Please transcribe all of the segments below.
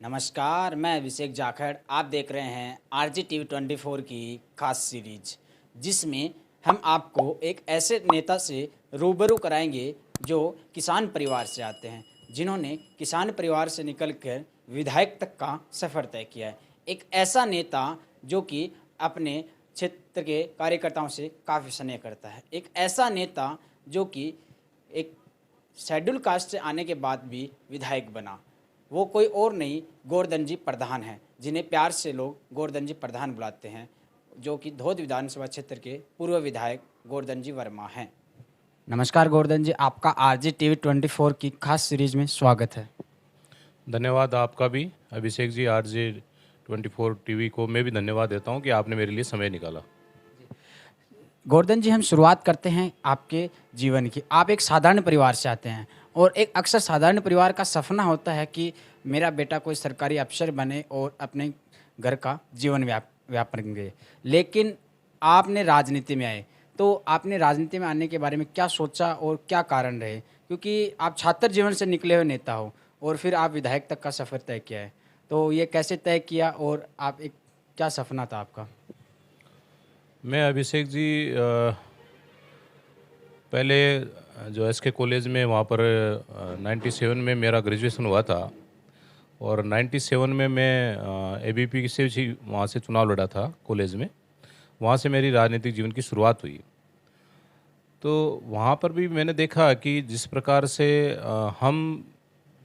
नमस्कार, मैं अभिषेक जाखड़। आप देख रहे हैं आरजी टीवी 24 की खास सीरीज, जिसमें हम आपको एक ऐसे नेता से रूबरू कराएंगे जो किसान परिवार से आते हैं, जिन्होंने किसान परिवार से निकलकर विधायक तक का सफ़र तय किया है। एक ऐसा नेता जो कि अपने क्षेत्र के कार्यकर्ताओं से काफ़ी स्नेह करता है। एक ऐसा नेता जो कि एक शेड्यूल कास्ट से आने के बाद भी विधायक बना। वो कोई और नहीं, गोवर्धन जी प्रधान हैं, जिन्हें प्यार से लोग गोवर्धन जी प्रधान बुलाते हैं, जो कि धौद विधानसभा क्षेत्र के पूर्व विधायक गोवर्धन जी वर्मा हैं। नमस्कार गोवर्धन जी, आपका आरजी टीवी 24 की खास सीरीज में स्वागत है। धन्यवाद आपका भी अभिषेक जी। आरजे 24 टीवी को मैं भी धन्यवाद देता हूं कि आपने मेरे लिए समय निकाला। गोवर्धन जी, हम शुरुआत करते हैं आपके जीवन की। आप एक साधारण परिवार से आते हैं और एक अक्सर साधारण परिवार का सपना होता है कि मेरा बेटा कोई सरकारी अफसर बने और अपने घर का जीवन व्यापन करे। लेकिन आपने राजनीति में आए, तो आपने राजनीति में आने के बारे में क्या सोचा और क्या कारण रहे? क्योंकि आप छात्र जीवन से निकले हुए नेता हो और फिर आप विधायक तक का सफ़र तय किया है, तो ये कैसे तय किया और आप एक क्या सपना था आपका? मैं अभिषेक जी पहले जो एसके कॉलेज में वहाँ पर 97 में मेरा ग्रेजुएशन हुआ था और 97 में मैं एबीपी से भी वहाँ से चुनाव लड़ा था कॉलेज में। वहाँ से मेरी राजनीतिक जीवन की शुरुआत हुई। तो वहाँ पर भी मैंने देखा कि जिस प्रकार से हम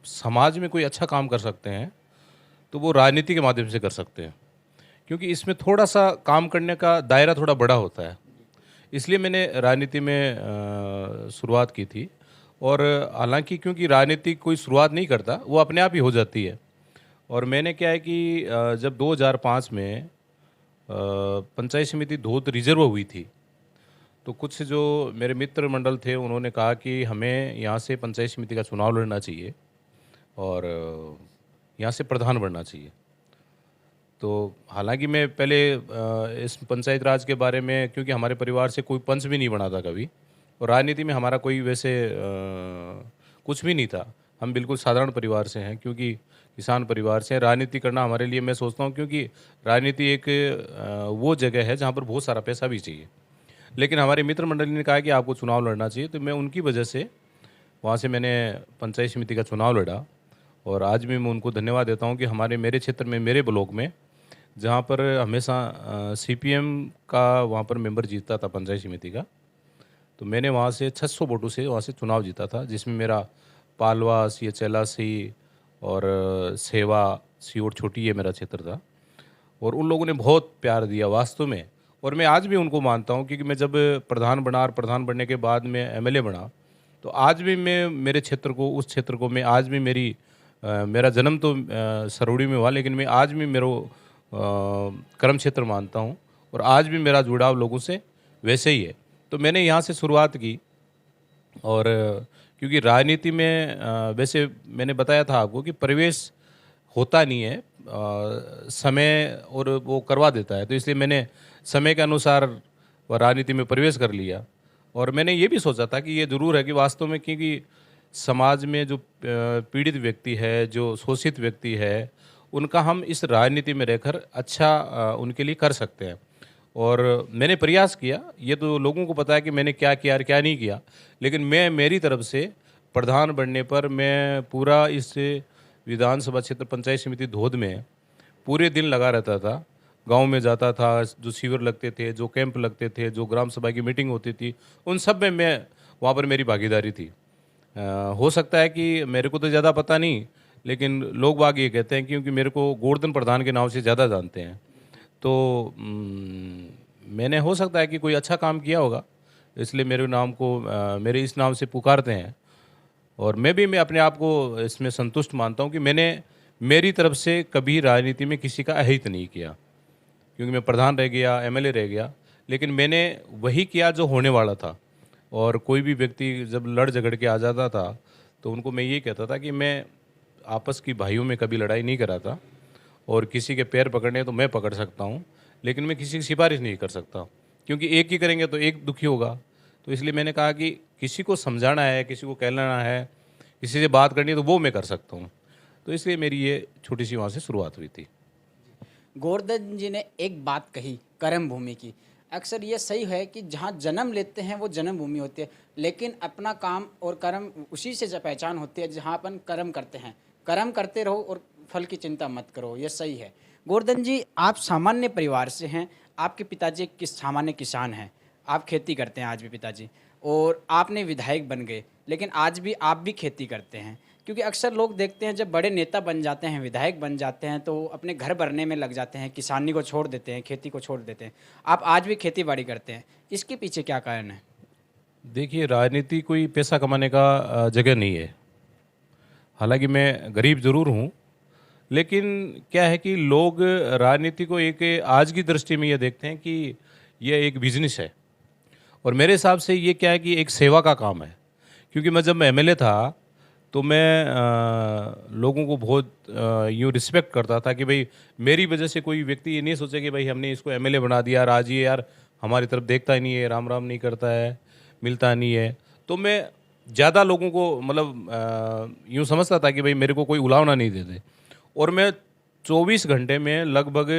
समाज में कोई अच्छा काम कर सकते हैं तो वो राजनीति के माध्यम से कर सकते हैं, क्योंकि इसमें थोड़ा सा काम करने का दायरा थोड़ा बड़ा होता है। इसलिए मैंने राजनीति में शुरुआत की थी। और हालांकि क्योंकि राजनीति कोई शुरुआत नहीं करता, वो अपने आप ही हो जाती है। और मैंने क्या है कि जब 2005 में पंचायत समिति धौद रिजर्व हुई थी, तो कुछ जो मेरे मित्र मंडल थे उन्होंने कहा कि हमें यहाँ से पंचायत समिति का चुनाव लड़ना चाहिए और यहाँ से प्रधान बनना चाहिए। तो हालांकि मैं पहले इस पंचायत राज के बारे में, क्योंकि हमारे परिवार से कोई पंच भी नहीं बना था कभी, और राजनीति में हमारा कोई वैसे कुछ भी नहीं था। हम बिल्कुल साधारण परिवार से हैं, क्योंकि किसान परिवार से हैं। राजनीति करना हमारे लिए, मैं सोचता हूँ, क्योंकि राजनीति एक वो जगह है जहाँ पर बहुत सारा पैसा भी चाहिए। लेकिन हमारे मित्र मंडली ने कहा कि आपको चुनाव लड़ना चाहिए, तो मैं उनकी वजह से वहाँ से मैंने पंचायत समिति का चुनाव लड़ा। और आज भी मैं उनको धन्यवाद देता हूँ कि मेरे क्षेत्र में, मेरे ब्लॉक में, जहाँ पर हमेशा सीपीएम का वहाँ पर मेंबर जीतता था पंचायत समिति का, तो मैंने वहाँ से 600 वोटों से वहाँ से चुनाव जीता था, जिसमें मेरा पालवा, सी चेलासी और सेवा, सीहोर छोटी, ये मेरा क्षेत्र था। और उन लोगों ने बहुत प्यार दिया वास्तव में। और मैं आज भी उनको मानता हूँ, क्योंकि मैं जब प्रधान बना और प्रधान बनने के बाद मैं एमएलए बना, तो आज भी मैं मेरे क्षेत्र को, उस क्षेत्र को मैं आज भी मेरा जन्म तो सरोड़ी में हुआ, लेकिन मैं आज भी कर्म क्षेत्र मानता हूँ और आज भी मेरा जुड़ाव लोगों से वैसे ही है। तो मैंने यहाँ से शुरुआत की। और क्योंकि राजनीति में वैसे मैंने बताया था आपको कि प्रवेश होता नहीं है, समय और वो करवा देता है, तो इसलिए मैंने समय के अनुसार राजनीति में प्रवेश कर लिया। और मैंने ये भी सोचा था कि ये ज़रूर है कि वास्तव में, क्योंकि समाज में जो पीड़ित व्यक्ति है, जो शोषित व्यक्ति है, उनका हम इस राजनीति में रहकर अच्छा उनके लिए कर सकते हैं। और मैंने प्रयास किया। ये तो लोगों को पता है कि मैंने क्या किया और क्या नहीं किया, लेकिन मैं मेरी तरफ से प्रधान बनने पर मैं पूरा इस विधानसभा क्षेत्र पंचायत समिति धौद में पूरे दिन लगा रहता था। गांव में जाता था, जो शिविर लगते थे, जो कैंप लगते थे, जो ग्राम सभा की मीटिंग होती थी, उन सब में मैं वहाँ पर मेरी भागीदारी थी। हो सकता है कि मेरे को तो ज़्यादा पता नहीं, लेकिन लोग बाग ये कहते हैं, क्योंकि मेरे को गोवर्धन प्रधान के नाम से ज़्यादा जानते हैं। तो मैंने, हो सकता है कि कोई अच्छा काम किया होगा, इसलिए मेरे नाम को मेरे इस नाम से पुकारते हैं। और मैं अपने आप को इसमें संतुष्ट मानता हूँ कि मैंने मेरी तरफ से कभी राजनीति में किसी का अहित नहीं किया, क्योंकि मैं प्रधान रह गया, एमएलए रह गया, लेकिन मैंने वही किया जो होने वाला था। और कोई भी व्यक्ति जब लड़ झगड़ के आ जाता था, तो उनको मैं ये कहता था कि मैं आपस की भाइयों में कभी लड़ाई नहीं कराता, और किसी के पैर पकड़ने तो मैं पकड़ सकता हूँ, लेकिन मैं किसी की सिफारिश नहीं कर सकता, क्योंकि एक ही करेंगे तो एक दुखी होगा। तो इसलिए मैंने कहा कि किसी को समझाना है, किसी को कहलाना है, किसी से बात करनी है, तो वो मैं कर सकता हूँ। तो इसलिए मेरी ये छोटी सी वहाँ से शुरुआत हुई थी। गोवर्धन जी ने एक बात कही कर्म भूमि की। अक्सर ये सही है कि जहाँ जन्म लेते हैं वो जन्म भूमि होती है, लेकिन अपना काम और कर्म उसी से पहचान होती है जहाँ अपन कर्म करते हैं। कर्म करते रहो और फल की चिंता मत करो, ये सही है। गोवर्धन जी, आप सामान्य परिवार से हैं। आपके पिताजी एक सामान्य किसान हैं। आप खेती करते हैं आज भी पिताजी, और आपने विधायक बन गए, लेकिन आज भी आप भी खेती करते हैं। क्योंकि अक्सर लोग देखते हैं जब बड़े नेता बन जाते हैं, विधायक बन जाते हैं, तो अपने घर भरने में लग जाते हैं, किसानी को छोड़ देते हैं, खेती को छोड़ देते हैं। आप आज भी खेती बाड़ी करते हैं, इसके पीछे क्या कारण है? देखिए, राजनीति कोई पैसा कमाने का जगह नहीं है। हालांकि मैं गरीब ज़रूर हूँ, लेकिन क्या है कि लोग राजनीति को एक आज की दृष्टि में ये देखते हैं कि ये एक बिजनेस है। और मेरे हिसाब से ये क्या है कि एक सेवा का काम है। क्योंकि मैं जब मैं एमएलए था तो मैं लोगों को बहुत यूँ रिस्पेक्ट करता था कि भाई मेरी वजह से कोई व्यक्ति ये नहीं सोचे कि भाई हमने इसको एमएलए बना दिया, आज ये यार हमारी तरफ देखता ही नहीं है, राम राम नहीं करता है, मिलता नहीं है। तो मैं ज़्यादा लोगों को मतलब यूँ समझता था कि भाई मेरे को कोई उलावना नहीं देते। और मैं 24 घंटे में लगभग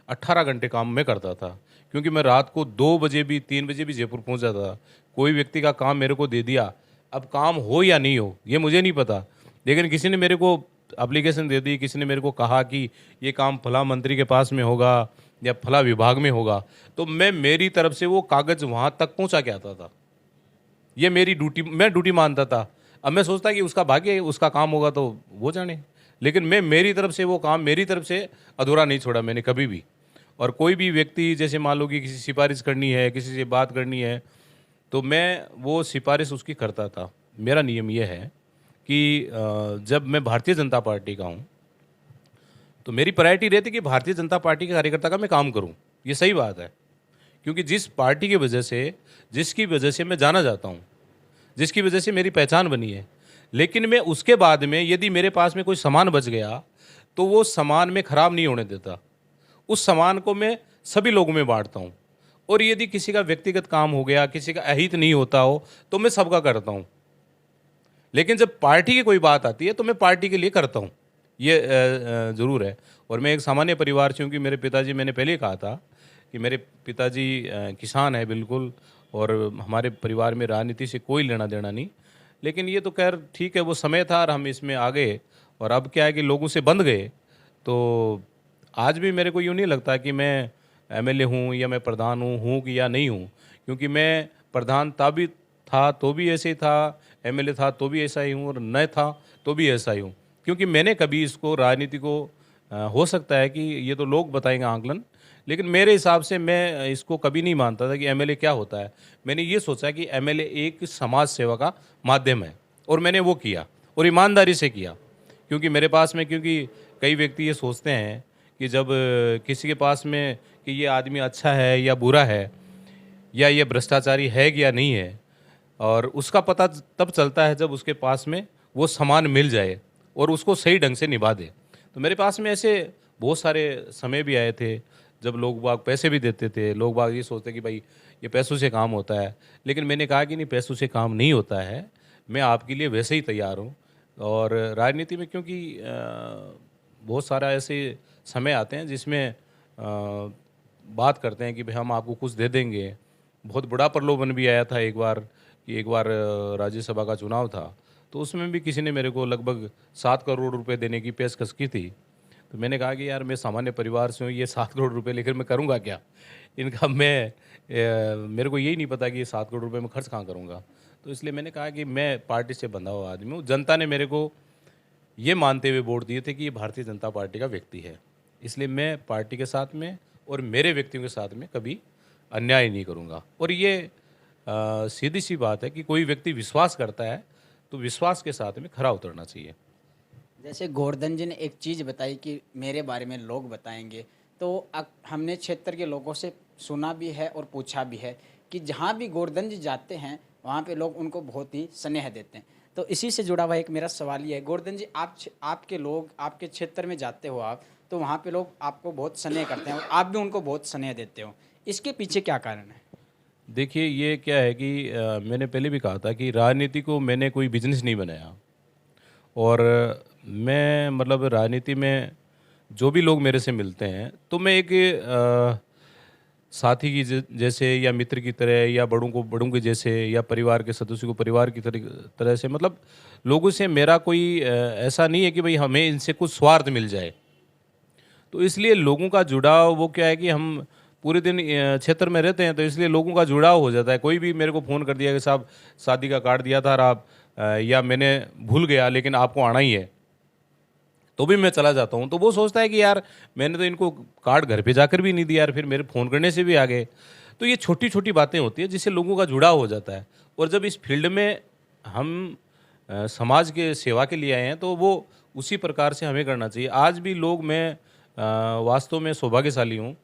18 घंटे काम में करता था, क्योंकि मैं रात को 2 बजे भी 3 बजे भी जयपुर पहुंच जाता था। कोई व्यक्ति का काम मेरे को दे दिया, अब काम हो या नहीं हो ये मुझे नहीं पता, लेकिन किसी ने मेरे को एप्लीकेशन दे दी, किसी ने मेरे को कहा कि ये काम फला मंत्री के पास में होगा या फला विभाग में होगा, तो मैं मेरी तरफ से वो कागज़ वहाँ तक पहुँचा के आता था। ये मेरी ड्यूटी, मैं ड्यूटी मानता था। अब मैं सोचता कि उसका भाग्य है, उसका काम होगा तो वो जाने, लेकिन मैं मेरी तरफ से वो काम मेरी तरफ से अधूरा नहीं छोड़ा मैंने कभी भी। और कोई भी व्यक्ति जैसे मान लो कि किसी सिफारिश करनी है, किसी से बात करनी है, तो मैं वो सिफारिश उसकी करता था। मेरा नियम ये है कि जब मैं भारतीय जनता पार्टी का हूँ तो मेरी प्रायोरिटी रहती कि भारतीय जनता पार्टी के कार्यकर्ता का मैं काम करूँ। ये सही बात है, क्योंकि जिस पार्टी की वजह से, जिसकी वजह से मैं जाना जाता हूँ, जिसकी वजह से मेरी पहचान बनी है, लेकिन मैं उसके बाद में यदि मेरे पास में कोई सामान बच गया तो वो सामान मैं ख़राब नहीं होने देता। उस सामान को मैं सभी लोगों में बांटता हूँ। और यदि किसी का व्यक्तिगत काम हो गया, किसी का अहित नहीं होता हो, तो मैं सबका करता हूँ। लेकिन जब पार्टी की कोई बात आती है तो मैं पार्टी के लिए करता हूँ, ये ज़रूर है। और मैं एक सामान्य परिवार से हूँ कि मेरे पिताजी, मैंने पहले ही कहा था कि मेरे पिताजी किसान है बिल्कुल, और हमारे परिवार में राजनीति से कोई लेना देना नहीं। लेकिन ये तो खैर ठीक है, वो समय था और हम इसमें आ गए। और अब क्या है कि लोगों से बंध गए, तो आज भी मेरे को यूँ नहीं लगता कि मैं एमएलए हूँ या मैं प्रधान हूँ कि या नहीं हूँ, क्योंकि मैं प्रधान तभी था तो भी ऐसे ही था, एमएलए था तो भी ऐसा ही हूँ, और न था तो भी ऐसा ही हूँ। क्योंकि मैंने कभी इसको राजनीति को हो सकता है कि ये तो लोग बताएंगे आंकलन, लेकिन मेरे हिसाब से मैं इसको कभी नहीं मानता था कि एमएलए क्या होता है। मैंने ये सोचा कि एमएलए एक समाज सेवा का माध्यम है, और मैंने वो किया और ईमानदारी से किया। क्योंकि मेरे पास में, क्योंकि कई व्यक्ति ये सोचते हैं कि जब किसी के पास में कि ये आदमी अच्छा है या बुरा है, या ये भ्रष्टाचारी है कि या नहीं है, और उसका पता तब चलता है जब उसके पास में वो सामान मिल जाए और उसको सही ढंग से निभा दे। तो मेरे पास में ऐसे बहुत सारे समय भी आए थे जब लोग बाग पैसे भी देते थे। लोग बाग ये सोचते कि भाई ये पैसों से काम होता है, लेकिन मैंने कहा कि नहीं, पैसों से काम नहीं होता है, मैं आपके लिए वैसे ही तैयार हूँ। और राजनीति में क्योंकि बहुत सारा ऐसे समय आते हैं जिसमें बात करते हैं कि भाई हम आपको कुछ दे देंगे। बहुत बड़ा प्रलोभन भी आया था एक बार, कि एक बार राज्यसभा का चुनाव था, तो उसमें भी किसी ने मेरे को लगभग 7 करोड़ रुपए देने की पेशकश की थी। तो मैंने कहा कि यार मैं सामान्य परिवार से हूँ, ये 7 करोड़ रुपए लेकर मैं करूँगा क्या इनका, मेरे को यही नहीं पता कि ये 7 करोड़ रुपए मैं खर्च कहाँ करूँगा। तो इसलिए मैंने कहा कि मैं पार्टी से बंधा हुआ आदमी हूँ। जनता ने मेरे को ये मानते हुए वोट दिए थे कि ये भारतीय जनता पार्टी का व्यक्ति है, इसलिए मैं पार्टी के साथ में और मेरे व्यक्तियों के साथ में कभी अन्याय नहीं करूँगा। और ये सीधी सी बात है कि कोई व्यक्ति विश्वास करता है तो विश्वास के साथ में खरा उतरना चाहिए। जैसे गोवर्धन जी ने एक चीज़ बताई कि मेरे बारे में लोग बताएंगे, तो हमने क्षेत्र के लोगों से सुना भी है और पूछा भी है कि जहाँ भी गोवर्धन जी जाते हैं वहाँ पे लोग उनको बहुत ही स्नेह देते हैं। तो इसी से जुड़ा हुआ एक मेरा सवाल ये है, गोवर्धन जी, आपके लोग आपके क्षेत्र में जाते हो आप, तो वहाँ पे लोग आपको बहुत स्नेह करते हैं और आप भी उनको बहुत स्नेह देते हो, इसके पीछे क्या कारण है? देखिए, ये क्या है कि मैंने पहले भी कहा था कि राजनीति को मैंने कोई बिजनेस नहीं बनाया। और मैं मतलब राजनीति में जो भी लोग मेरे से मिलते हैं तो मैं एक साथी की जैसे या मित्र की तरह या बड़ों के जैसे या परिवार के सदस्यों को परिवार की तरह से मतलब लोगों से मेरा कोई ऐसा नहीं है कि भाई हमें इनसे कुछ स्वार्थ मिल जाए। तो इसलिए लोगों का जुड़ाव वो क्या है कि हम पूरे दिन क्षेत्र में रहते हैं तो इसलिए लोगों का जुड़ाव हो जाता है। कोई भी मेरे को फ़ोन कर दिया कि साहब शादी का कार्ड दिया था और आप या मैंने भूल गया लेकिन आपको आना ही है, तो भी मैं चला जाता हूँ। तो वो सोचता है कि यार मैंने तो इनको कार्ड घर पे जाकर भी नहीं दिया यार, फिर मेरे फ़ोन करने से भी आ गए। तो ये छोटी छोटी बातें होती हैं जिससे लोगों का जुड़ाव हो जाता है। और जब इस फील्ड में हम समाज के सेवा के लिए आए हैं तो वो उसी प्रकार से हमें करना चाहिए। आज भी लोग मैं वास्तव में सौभाग्यशाली हूँ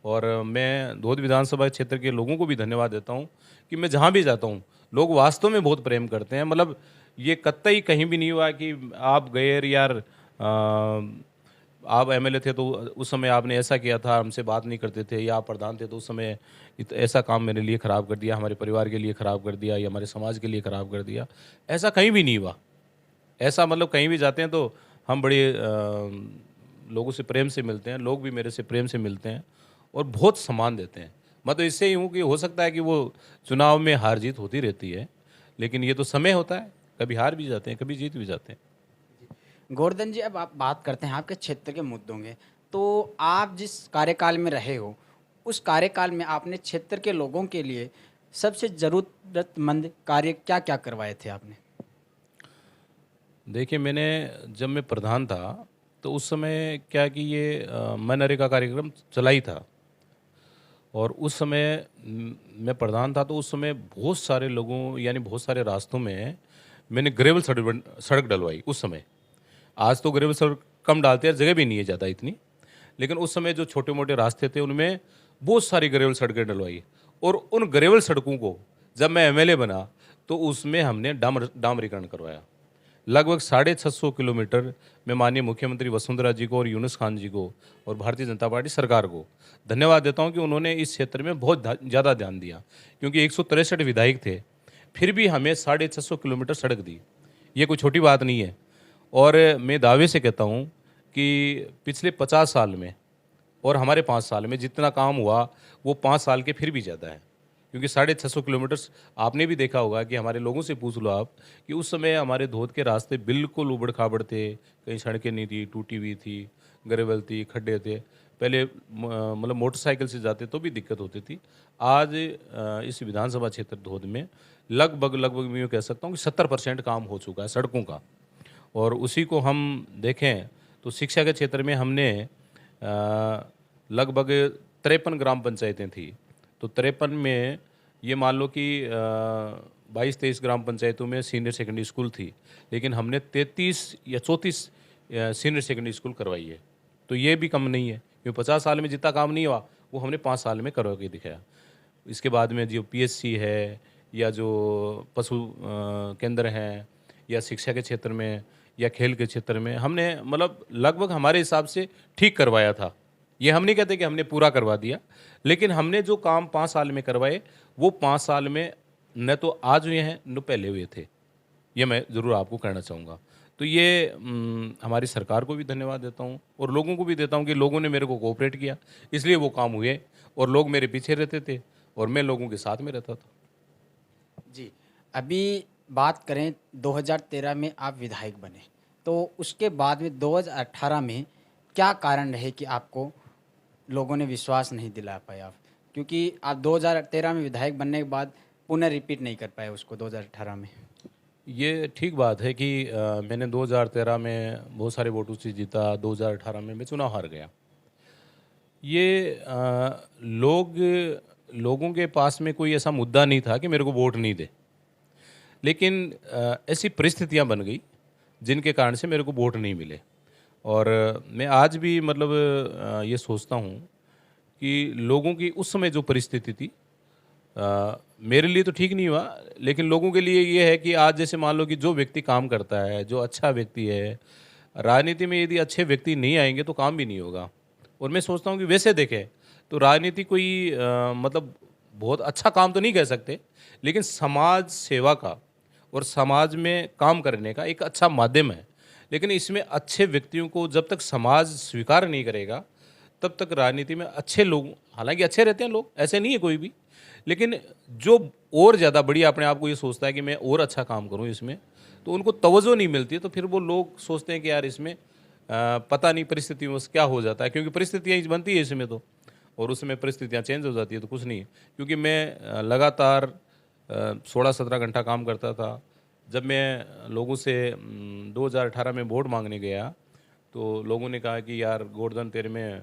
और मैं धोद विधानसभा क्षेत्र के लोगों को भी धन्यवाद देता हूँ कि मैं जहाँ भी जाता हूँ लोग वास्तव में बहुत प्रेम करते हैं। मतलब ये कतई कहीं भी नहीं हुआ कि आप गए यार आप एमएलए थे तो उस समय आपने ऐसा किया था, हमसे बात नहीं करते थे, या आप प्रधान थे तो उस समय ऐसा काम मेरे लिए ख़राब कर दिया, हमारे परिवार के लिए ख़राब कर दिया या हमारे समाज के लिए ख़राब कर दिया। ऐसा कहीं भी नहीं हुआ। ऐसा मतलब कहीं भी जाते हैं तो हम बड़े लोगों से प्रेम से मिलते हैं, लोग भी मेरे से प्रेम से मिलते हैं और बहुत सम्मान देते हैं। मैं तो इससे ही हूँ कि हो सकता है कि वो चुनाव में हार जीत होती रहती है, लेकिन ये तो समय होता है, कभी हार भी जाते हैं, कभी जीत भी जाते हैं। गोवर्धन जी, अब आप बात करते हैं आपके क्षेत्र के मुद्दों के। तो आप जिस कार्यकाल में रहे हो, उस कार्यकाल में आपने क्षेत्र के लोगों के लिए सबसे ज़रूरतमंद कार्य क्या-क्या करवाए थे आपने? देखिए, मैंने जब मैं प्रधान था तो उस समय क्या कि ये मनरेगा कार्यक्रम चला ही था और उस समय मैं प्रधान था तो उस समय बहुत सारे लोगों यानी बहुत सारे रास्तों में मैंने ग्रेवल सड़क डलवाई उस समय। आज तो ग्रेवल सड़क कम डालते हैं, जगह भी नहीं है ज़्यादा इतनी, लेकिन उस समय जो छोटे मोटे रास्ते थे उनमें बहुत सारी ग्रेवल सड़कें डलवाई। और उन ग्रेवल सड़कों को जब मैं एमएलए बना तो उसमें हमने डामरीकरण करवाया। लगभग 650 किलोमीटर। मैं माननीय मुख्यमंत्री वसुंधरा जी को और यूनुस खान जी को और भारतीय जनता पार्टी सरकार को धन्यवाद देता हूं कि उन्होंने इस क्षेत्र में बहुत ज़्यादा ध्यान दिया, क्योंकि 163 विधायक थे, फिर भी हमें 650 किलोमीटर सड़क दी। ये कोई छोटी बात नहीं है। और मैं दावे से कहता हूँ कि पिछले 50 साल में और हमारे 5 साल में जितना काम हुआ वो 5 साल के फिर भी ज़्यादा है, क्योंकि 650 किलोमीटर आपने भी देखा होगा कि हमारे लोगों से पूछ लो आप कि उस समय हमारे धोद के रास्ते बिल्कुल उबड़ खाबड़ थे, कहीं सड़कें नहीं थी, टूटी हुई थी, ग्रेवल थी, खड्डे थे। पहले मतलब मोटरसाइकिल से जाते तो भी दिक्कत होती थी। आज इस विधानसभा क्षेत्र धोद में लगभग मैं यूँ कह सकता हूँ कि 70% काम हो चुका है सड़कों का। और उसी को हम देखें तो शिक्षा के क्षेत्र में हमने लगभग 53 ग्राम पंचायतें थी, तो 53 में ये मान लो कि 22-23 ग्राम पंचायतों में सीनियर सेकेंडरी स्कूल थी, लेकिन हमने 33 या 34 सीनियर सेकेंडरी स्कूल करवाई है। तो ये भी कम नहीं है, क्योंकि 50 साल में जितना काम नहीं हुआ वो हमने 5 साल में करवा के दिखाया। इसके बाद में जो पीएचसी है या जो पशु केंद्र हैं या शिक्षा के क्षेत्र में या खेल के क्षेत्र में हमने मतलब लगभग हमारे हिसाब से ठीक करवाया था। ये हम नहीं कहते कि हमने पूरा करवा दिया, लेकिन हमने जो काम 5 साल में करवाए वो 5 साल में न तो आज हुए हैं न पहले हुए थे। ये मैं ज़रूर आपको कहना चाहूँगा। तो ये हमारी सरकार को भी धन्यवाद देता हूँ और लोगों को भी देता हूँ कि लोगों ने मेरे को कोऑपरेट किया, इसलिए वो काम हुए और लोग मेरे पीछे रहते थे और मैं लोगों के साथ में रहता था। जी, अभी बात करें 2013 में आप विधायक बने, तो उसके बाद में 2018 में क्या कारण रहे कि आपको लोगों ने विश्वास नहीं दिला पाए आप? क्योंकि आप 2013 में विधायक बनने के बाद पुनः रिपीट नहीं कर पाए उसको 2018 में। ये ठीक बात है कि मैंने 2013 में बहुत सारे वोटों से जीता, 2018 में मैं चुनाव हार गया। ये लोगों के पास में कोई ऐसा मुद्दा नहीं था कि मेरे को वोट नहीं दे, लेकिन ऐसी परिस्थितियां बन गई जिनके कारण से मेरे को वोट नहीं मिले। और मैं आज भी मतलब ये सोचता हूँ कि लोगों की उस समय जो परिस्थिति थी मेरे लिए तो ठीक नहीं हुआ, लेकिन लोगों के लिए ये है कि आज जैसे मान लो कि जो व्यक्ति काम करता है, जो अच्छा व्यक्ति है, राजनीति में यदि अच्छे व्यक्ति नहीं आएंगे तो काम भी नहीं होगा। और मैं सोचता हूँ कि वैसे देखें तो राजनीति कोई मतलब बहुत अच्छा काम तो नहीं कह सकते, लेकिन समाज सेवा का और समाज में काम करने का एक अच्छा माध्यम है। लेकिन इसमें अच्छे व्यक्तियों को जब तक समाज स्वीकार नहीं करेगा तब तक राजनीति में अच्छे लोग, हालांकि अच्छे रहते हैं लोग, ऐसे नहीं है कोई भी, लेकिन जो और ज़्यादा बढ़िया अपने आप को ये सोचता है कि मैं और अच्छा काम करूं इसमें, तो उनको तवज्जो नहीं मिलती, तो फिर वो लोग सोचते हैं कि यार इसमें पता नहीं परिस्थितियों में क्या हो जाता है, क्योंकि परिस्थितियाँ ही बनती है इसमें तो, और उसमें परिस्थितियाँ चेंज हो जाती है तो कुछ नहीं है। क्योंकि मैं लगातार 16-17 घंटा काम करता था। जब मैं लोगों से 2018 में वोट मांगने गया तो लोगों ने कहा कि यार गोवर्धन तेरे में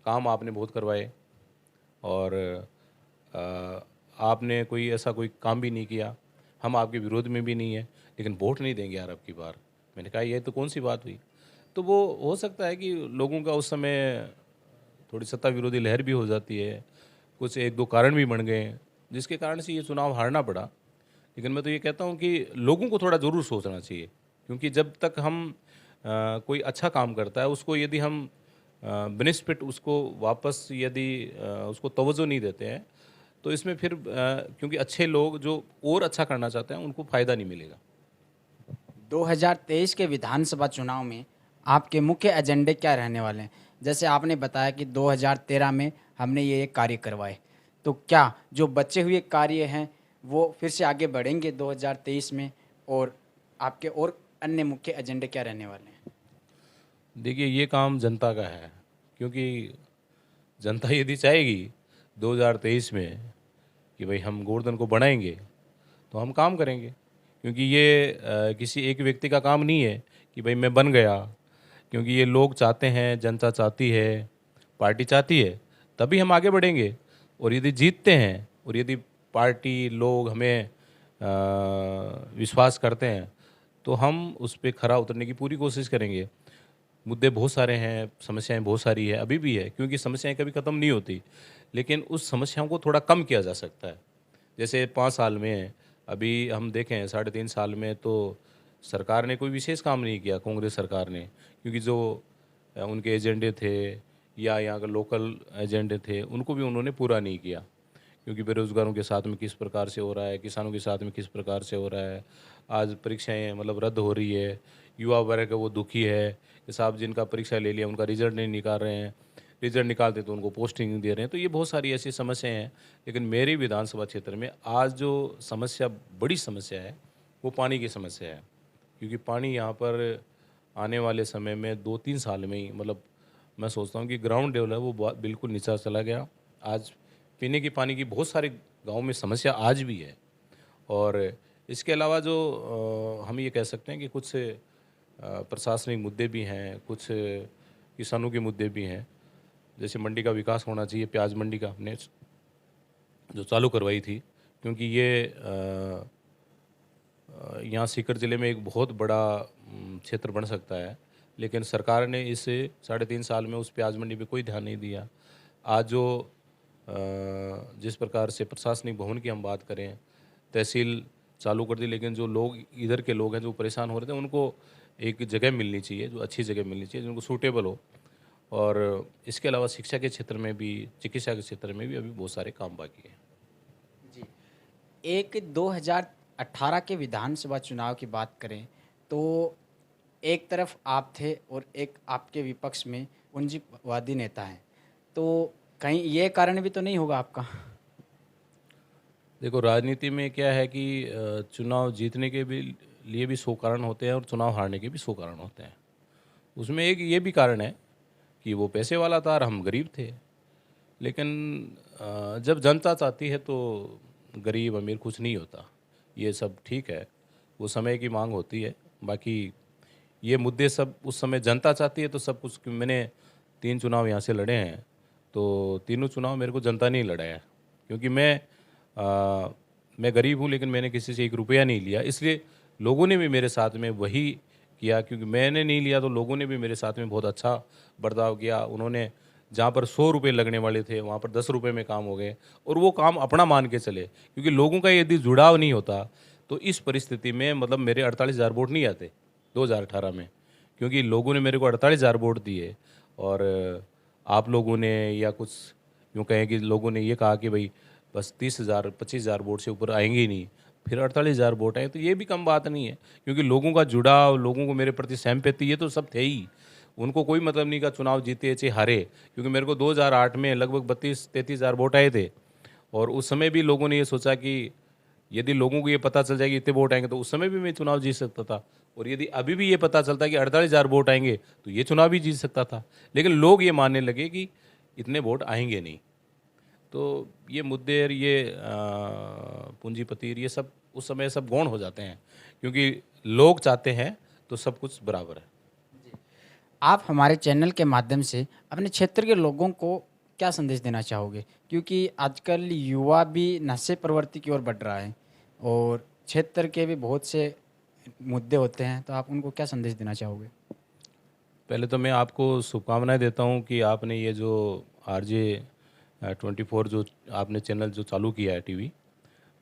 काम आपने बहुत करवाए और आपने कोई ऐसा कोई काम भी नहीं किया, हम आपके विरोध में भी नहीं है, लेकिन वोट नहीं देंगे यार अब की बार। मैंने कहा ये तो कौन सी बात हुई। तो वो हो सकता है कि लोगों का उस समय थोड़ी सत्ता विरोधी लहर भी हो जाती है, कुछ एक दो कारण भी बन गए जिसके कारण से ये चुनाव हारना पड़ा। लेकिन मैं तो ये कहता हूँ कि लोगों को थोड़ा ज़रूर सोचना चाहिए, क्योंकि जब तक हम कोई अच्छा काम करता है उसको यदि हम बेनिफिट उसको वापस यदि उसको तवज्जो नहीं देते हैं तो इसमें फिर क्योंकि अच्छे लोग जो और अच्छा करना चाहते हैं उनको फ़ायदा नहीं मिलेगा। 2023 के विधानसभा चुनाव में आपके मुख्य एजेंडे क्या रहने वाले हैं? जैसे आपने बताया कि 2013 में हमने ये कार्य करवाए, तो क्या जो बचे हुए कार्य हैं वो फिर से आगे बढ़ेंगे 2023 में, और आपके और अन्य मुख्य एजेंडे क्या रहने वाले हैं? देखिए ये काम जनता का है, क्योंकि जनता यदि चाहेगी 2023 में कि भाई हम गोवर्धन को बढ़ाएंगे तो हम काम करेंगे, क्योंकि ये किसी एक व्यक्ति का काम नहीं है कि भाई मैं बन गया, क्योंकि ये लोग चाहते हैं, जनता चाहती है, पार्टी चाहती है, तभी हम आगे बढ़ेंगे। और यदि जीतते हैं और यदि पार्टी लोग हमें विश्वास करते हैं तो हम उस पर खरा उतरने की पूरी कोशिश करेंगे। मुद्दे बहुत सारे हैं, समस्याएं बहुत सारी है, अभी भी है, क्योंकि समस्याएं कभी ख़त्म नहीं होती, लेकिन उस समस्याओं को थोड़ा कम किया जा सकता है। जैसे 5 साल में, अभी हम देखें 3.5 साल में तो सरकार ने कोई विशेष काम नहीं किया, कांग्रेस सरकार ने, क्योंकि जो उनके एजेंडे थे या यहाँ के लोकल एजेंडे थे उनको भी उन्होंने पूरा नहीं किया। क्योंकि बेरोज़गारों के साथ में किस प्रकार से हो रहा है, किसानों के साथ में किस प्रकार से हो रहा है, आज परीक्षाएं मतलब रद्द हो रही है, युवा वर्ग है वो दुखी है कि साहब जिनका परीक्षा ले लिया उनका रिजल्ट नहीं निकाल रहे हैं, रिजल्ट निकालते तो उनको पोस्टिंग नहीं दे रहे हैं। तो ये बहुत सारी ऐसी समस्याएं हैं। लेकिन मेरी विधानसभा क्षेत्र में आज जो समस्या, बड़ी समस्या है, वो पानी की समस्या है। क्योंकि पानी यहाँ पर आने वाले समय में 2-3 साल में ही, मतलब मैं सोचता हूँ कि ग्राउंड लेवल है वो बिल्कुल नीचा चला गया। आज पीने की पानी की बहुत सारे गाँव में समस्या आज भी है। और इसके अलावा जो हम ये कह सकते हैं कि कुछ प्रशासनिक मुद्दे भी हैं, कुछ किसानों के मुद्दे भी हैं। जैसे मंडी का विकास होना चाहिए, प्याज मंडी का हमने जो चालू करवाई थी, क्योंकि ये यहाँ सीकर ज़िले में एक बहुत बड़ा क्षेत्र बन सकता है, लेकिन सरकार ने इस 3.5 साल में उस प्याज मंडी पे कोई ध्यान नहीं दिया। आज जो जिस प्रकार से प्रशासनिक भवन की हम बात करें, तहसील चालू कर दी, लेकिन जो लोग इधर के लोग हैं जो परेशान हो रहे थे उनको एक जगह मिलनी चाहिए, जो अच्छी जगह मिलनी चाहिए, जिनको सूटेबल हो। और इसके अलावा शिक्षा के क्षेत्र में भी, चिकित्सा के क्षेत्र में भी अभी बहुत सारे काम बाकी हैं। जी, एक 2018 के विधानसभा चुनाव की बात करें तो एक तरफ आप थे और एक आपके विपक्ष में पूंजीवादी नेता हैं, तो कहीं ये कारण भी तो नहीं होगा आपका? देखो राजनीति में क्या है कि चुनाव जीतने के भी लिए भी 100 कारण होते हैं और चुनाव हारने के भी 100 कारण होते हैं। उसमें एक ये भी कारण है कि वो पैसे वाला था और हम गरीब थे। लेकिन जब जनता चाहती है तो गरीब अमीर कुछ नहीं होता, ये सब ठीक है, वो समय की मांग होती है। बाकी ये मुद्दे सब उस समय जनता चाहती है तो सब कुछ। मैंने 3 चुनाव यहाँ से लड़े हैं, तो तीनों चुनाव मेरे को जनता नहीं लड़ाया, क्योंकि मैं गरीब हूँ, लेकिन मैंने किसी से 1 रुपया नहीं लिया। इसलिए लोगों ने भी मेरे साथ में वही किया, क्योंकि मैंने नहीं लिया तो लोगों ने भी मेरे साथ में बहुत अच्छा बर्ताव किया। उन्होंने जहाँ पर 100 रुपये लगने वाले थे वहाँ पर 10 रुपये में काम हो गए, और वो काम अपना मान के चले, क्योंकि लोगों का यदि जुड़ाव नहीं होता तो इस परिस्थिति में मतलब मेरे 48,000 वोट नहीं आते 2018 में, क्योंकि लोगों ने मेरे को 48,000 वोट दिए। और आप लोगों ने या कुछ यूँ कहें कि लोगों ने ये कहा कि भाई बस 30,000 25,000 वोट से ऊपर आएंगे ही नहीं, फिर 48,000 वोट आए, तो ये भी कम बात नहीं है, क्योंकि लोगों का जुड़ाव, लोगों को मेरे प्रति सहमति, ये तो सब थे ही। उनको कोई मतलब नहीं का चुनाव जीते चाहे हारे, क्योंकि मेरे को 2008 में लगभग 32-33,000 वोट आए थे। और उस समय भी लोगों ने ये सोचा कि यदि लोगों को ये पता चल जाए कि इतने वोट आएंगे तो उस समय भी मैं चुनाव जीत सकता था। और यदि अभी भी ये पता चलता है कि 48,000 वोट आएंगे तो ये चुनाव भी जीत सकता था। लेकिन लोग ये मानने लगे कि इतने वोट आएंगे नहीं। तो ये मुद्दे और ये पूंजीपति ये सब उस समय सब गौण हो जाते हैं, क्योंकि लोग चाहते हैं तो सब कुछ बराबर है। आप हमारे चैनल के माध्यम से अपने क्षेत्र के लोगों को क्या संदेश देना चाहोगे? क्योंकि आजकल युवा भी नशे प्रवृत्ति की ओर बढ़ रहा है और क्षेत्र के भी बहुत से मुद्दे होते हैं, तो आप उनको क्या संदेश देना चाहोगे? पहले तो मैं आपको शुभकामनाएं देता हूं कि आपने ये जो RJ 24 जो आपने चैनल जो चालू किया है टीवी,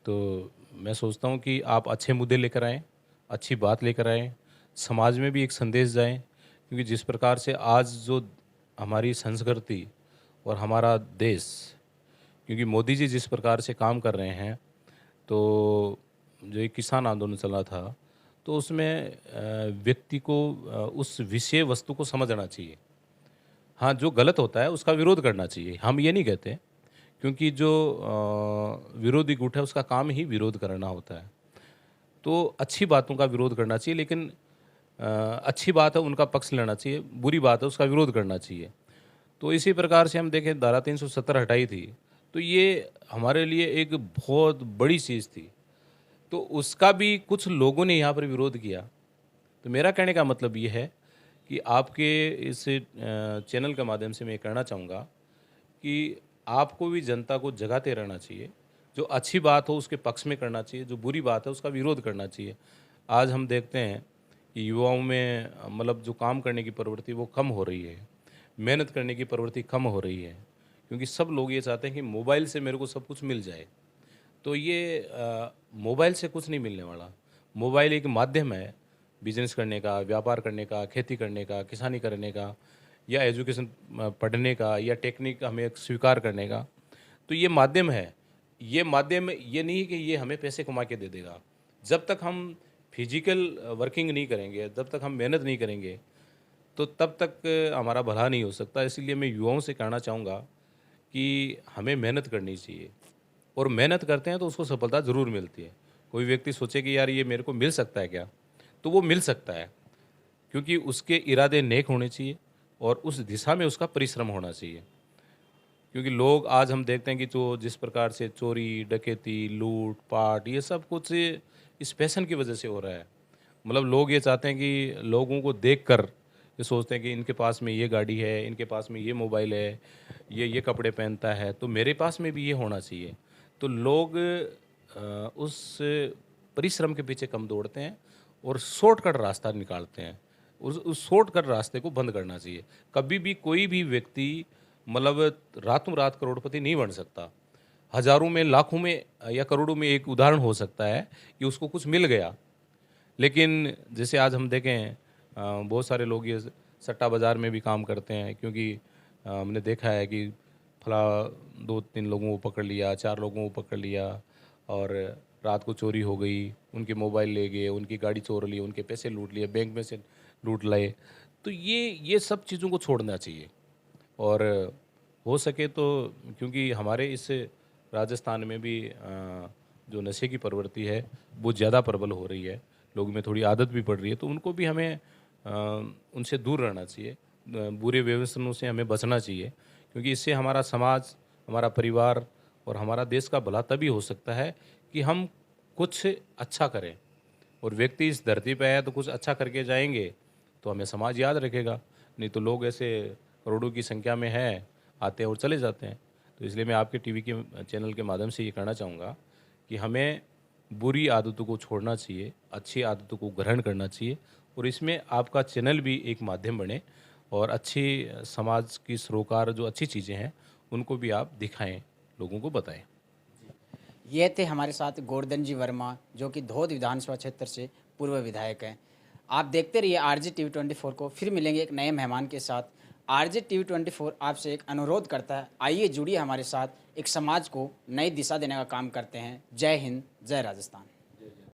तो मैं सोचता हूं कि आप अच्छे मुद्दे लेकर आएँ, अच्छी बात लेकर आएँ, समाज में भी एक संदेश जाए। क्योंकि जिस प्रकार से आज जो हमारी संस्कृति और हमारा देश, क्योंकि मोदी जी जिस प्रकार से काम कर रहे हैं, तो जो एक किसान आंदोलन चला था, तो उसमें व्यक्ति को उस विषय वस्तु को समझना चाहिए। हाँ, जो गलत होता है उसका विरोध करना चाहिए, हम ये नहीं कहते, क्योंकि जो विरोधी गुट है उसका काम ही विरोध करना होता है। तो अच्छी बातों का विरोध करना चाहिए, लेकिन अच्छी बात है उनका पक्ष लेना चाहिए, बुरी बात है उसका विरोध करना चाहिए। तो इसी प्रकार से हम देखें, धारा 370 हटाई थी, तो ये हमारे लिए एक बहुत बड़ी चीज़ थी। तो उसका भी कुछ लोगों ने यहाँ पर विरोध किया। तो मेरा कहने का मतलब ये है कि आपके इस चैनल के माध्यम से मैं कहना चाहूँगा कि आपको भी जनता को जगाते रहना चाहिए। जो अच्छी बात हो उसके पक्ष में करना चाहिए, जो बुरी बात है उसका विरोध करना चाहिए। आज हम देखते हैं कि युवाओं में मतलब जो काम करने की प्रवृत्ति वो कम हो रही है, मेहनत करने की प्रवृत्ति कम हो रही है, क्योंकि सब लोग ये चाहते हैं कि मोबाइल से मेरे को सब कुछ मिल जाए। तो ये मोबाइल से कुछ नहीं मिलने वाला। मोबाइल एक माध्यम है बिजनेस करने का, व्यापार करने का, खेती करने का, किसानी करने का, या एजुकेशन पढ़ने का, या टेक्निक हमें स्वीकार करने का। तो ये माध्यम है। ये माध्यम ये नहीं कि ये हमें पैसे कमा के दे देगा। जब तक हम फिजिकल वर्किंग नहीं करेंगे, जब तक हम मेहनत नहीं करेंगे, तो तब तक हमारा भला नहीं हो सकता। इसीलिए मैं युवाओं से कहना चाहूँगा कि हमें मेहनत करनी चाहिए, और मेहनत करते हैं तो उसको सफलता ज़रूर मिलती है। कोई व्यक्ति सोचे कि यार ये मेरे को मिल सकता है क्या, तो वो मिल सकता है, क्योंकि उसके इरादे नेक होने चाहिए और उस दिशा में उसका परिश्रम होना चाहिए। क्योंकि लोग आज हम देखते हैं कि जो जिस प्रकार से चोरी, डकैती, लूट पाट, ये सब कुछ इस फैशन की वजह से हो रहा है। मतलब लोग ये चाहते हैं कि लोगों को देखकर ये सोचते हैं कि इनके पास में ये गाड़ी है, इनके पास में ये मोबाइल है, ये कपड़े पहनता है, तो मेरे पास में भी ये होना चाहिए। तो लोग उस परिश्रम के पीछे कम दौड़ते हैं और शॉर्टकट रास्ता निकालते हैं। उस शॉर्टकट रास्ते को बंद करना चाहिए। कभी भी कोई भी व्यक्ति मतलब रातों रात करोड़पति नहीं बन सकता। हज़ारों में, लाखों में या करोड़ों में एक उदाहरण हो सकता है कि उसको कुछ मिल गया। लेकिन जैसे आज हम देखें, बहुत सारे लोग ये सट्टा बाज़ार में भी काम करते हैं, क्योंकि हमने देखा है कि फला 2-3 लोगों को पकड़ लिया, 4 लोगों को पकड़ लिया, और रात को चोरी हो गई, उनके मोबाइल ले गए, उनकी गाड़ी चोर ली, उनके पैसे लूट लिए, बैंक में से लूट लाए। तो ये सब चीज़ों को छोड़ना चाहिए। और हो सके तो, क्योंकि हमारे इस राजस्थान में भी जो नशे की प्रवृत्ति है वो ज़्यादा प्रबल हो रही है, लोगों में थोड़ी आदत भी पड़ रही है, तो उनको भी हमें उनसे दूर रहना चाहिए, बुरे व्यसनों से हमें बचना चाहिए, क्योंकि इससे हमारा समाज, हमारा परिवार और हमारा देश का भला तभी हो सकता है कि हम कुछ अच्छा करें। और व्यक्ति इस धरती पे है तो कुछ अच्छा करके जाएंगे तो हमें समाज याद रखेगा, नहीं तो लोग ऐसे करोड़ों की संख्या में हैं, आते हैं और चले जाते हैं। तो इसलिए मैं आपके टीवी के चैनल के माध्यम से ये कहना चाहूँगा कि हमें बुरी आदतों को छोड़ना चाहिए, अच्छी आदतों को ग्रहण करना चाहिए, और इसमें आपका चैनल भी एक माध्यम बने, और अच्छी समाज की सरोकार जो अच्छी चीज़ें हैं उनको भी आप दिखाएं, लोगों को बताएं। ये थे हमारे साथ गोवर्धन जी वर्मा, जो कि धौद विधानसभा क्षेत्र से पूर्व विधायक हैं। आप देखते रहिए RJ TV24 को। फिर मिलेंगे एक नए मेहमान के साथ। RJ TV24 आपसे एक अनुरोध करता है, आइए जुड़िए हमारे साथ, एक समाज को नई दिशा देने का काम करते हैं। जय हिंद, जय राजस्थान।